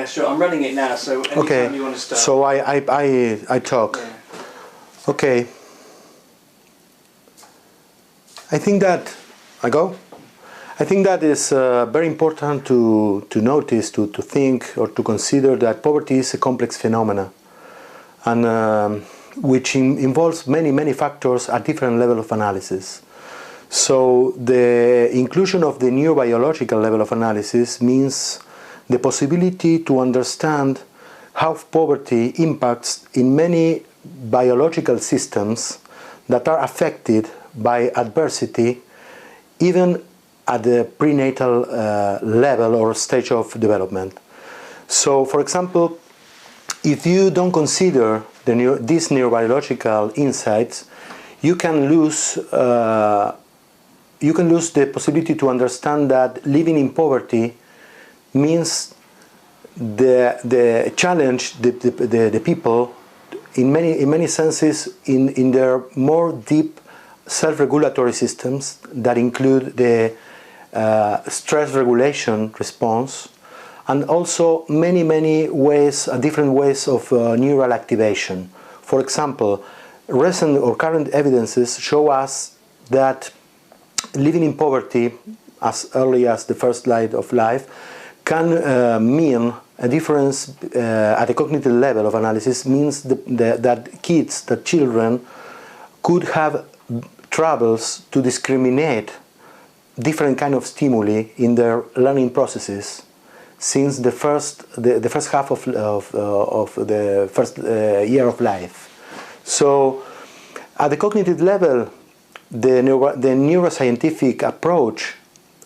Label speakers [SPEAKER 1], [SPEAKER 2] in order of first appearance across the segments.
[SPEAKER 1] Yeah, sure. I'm running it now, so anytime you want to start.
[SPEAKER 2] So I talk.
[SPEAKER 1] Yeah.
[SPEAKER 2] Okay. I think that I think that is very important to notice, to think, or to consider that poverty is a complex phenomenon, and which involves many factors at different levels of analysis. So the inclusion of the neurobiological level of analysis means the possibility to understand how poverty impacts in many biological systems that are affected by adversity, even at the prenatal level or stage of development. So, for example, if you don't consider these neurobiological insights, you can lose the possibility to understand that living in poverty means the challenge the people in many senses in their more deep self-regulatory systems that include the stress regulation response, and also many ways, different ways of neural activation. For example, recent or current evidences show us that living in poverty as early as the first light of life can mean a difference at a cognitive level of analysis, means that children could have troubles to discriminate different kind of stimuli in their learning processes since the first half of the first year of life. So at the cognitive level, the neuroscientific approach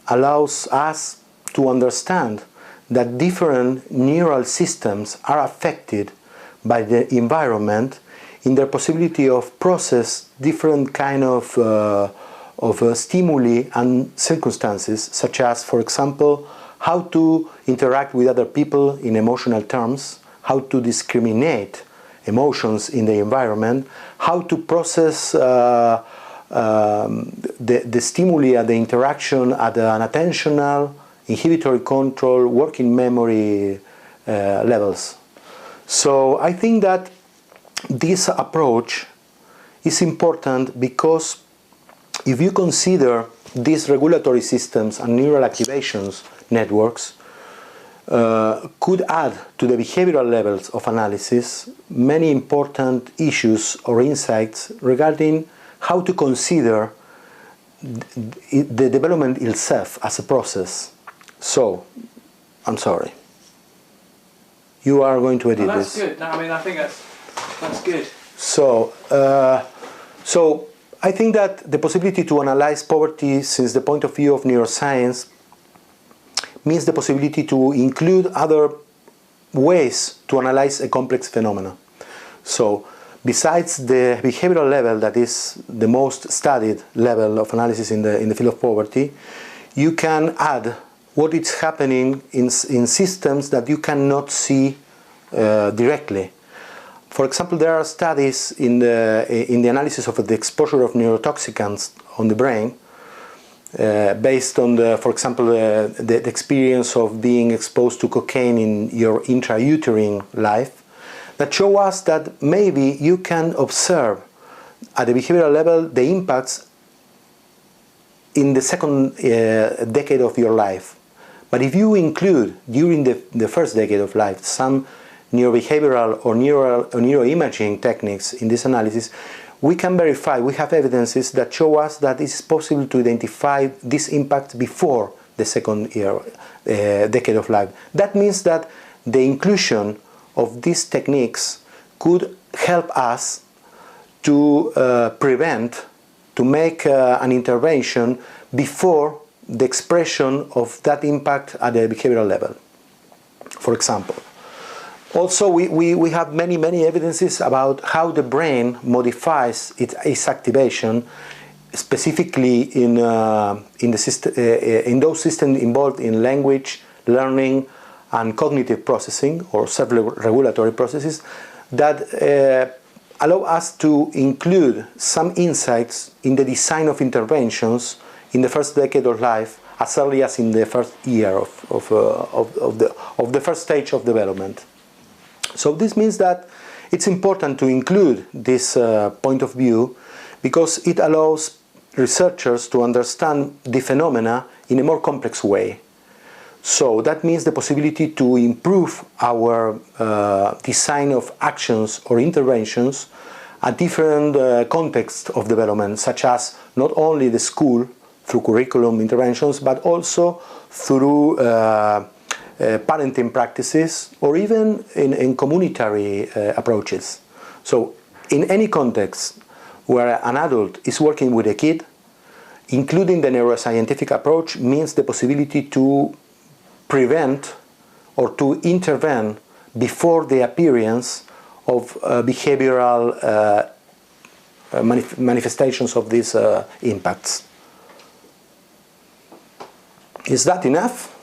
[SPEAKER 2] allows us to understand that different neural systems are affected by the environment in their possibility of process different kind of stimuli and circumstances, such as, for example, how to interact with other people in emotional terms, how to discriminate emotions in the environment, how to process the stimuli and the interaction at an attentional, inhibitory control, working memory levels. So I think that this approach is important because if you consider these regulatory systems and neural activations networks could add to the behavioral levels of analysis many important issues or insights regarding how to consider the development itself as a process. So, I'm sorry. You are going to edit this.
[SPEAKER 1] That's good. No, I mean, I think that's good.
[SPEAKER 2] So, so I think that the possibility to analyze poverty since the point of view of neuroscience means the possibility to include other ways to analyze a complex phenomenon. So, besides the behavioral level, that is the most studied level of analysis in the field of poverty, you can add what is happening in systems that you cannot see directly. For example, there are studies in the analysis of the exposure of neurotoxicants on the brain, based on for example, the experience of being exposed to cocaine in your intrauterine life, that show us that maybe you can observe at the behavioral level the impacts in the second decade of your life. But if you include during the first decade of life some neurobehavioral or neuroimaging techniques in this analysis, we can verify, we have evidences that show us that it is possible to identify this impact before the second decade of life. That means that the inclusion of these techniques could help us to prevent, to make an intervention before the expression of that impact at the behavioral level, for example. Also, we have many evidences about how the brain modifies its activation, specifically in those systems involved in language, learning, and cognitive processing, or self-regulatory processes, that allow us to include some insights in the design of interventions in the first decade of life as early as in the first year of the first stage of development. So this means that it's important to include this point of view because it allows researchers to understand the phenomena in a more complex way. So that means the possibility to improve our design of actions or interventions at different contexts of development, such as not only the school through curriculum interventions, but also through parenting practices or even in communitary approaches. So in any context where an adult is working with a kid, including the neuroscientific approach means the possibility to prevent or to intervene before the appearance of behavioral manifestations of these impacts. Is that enough?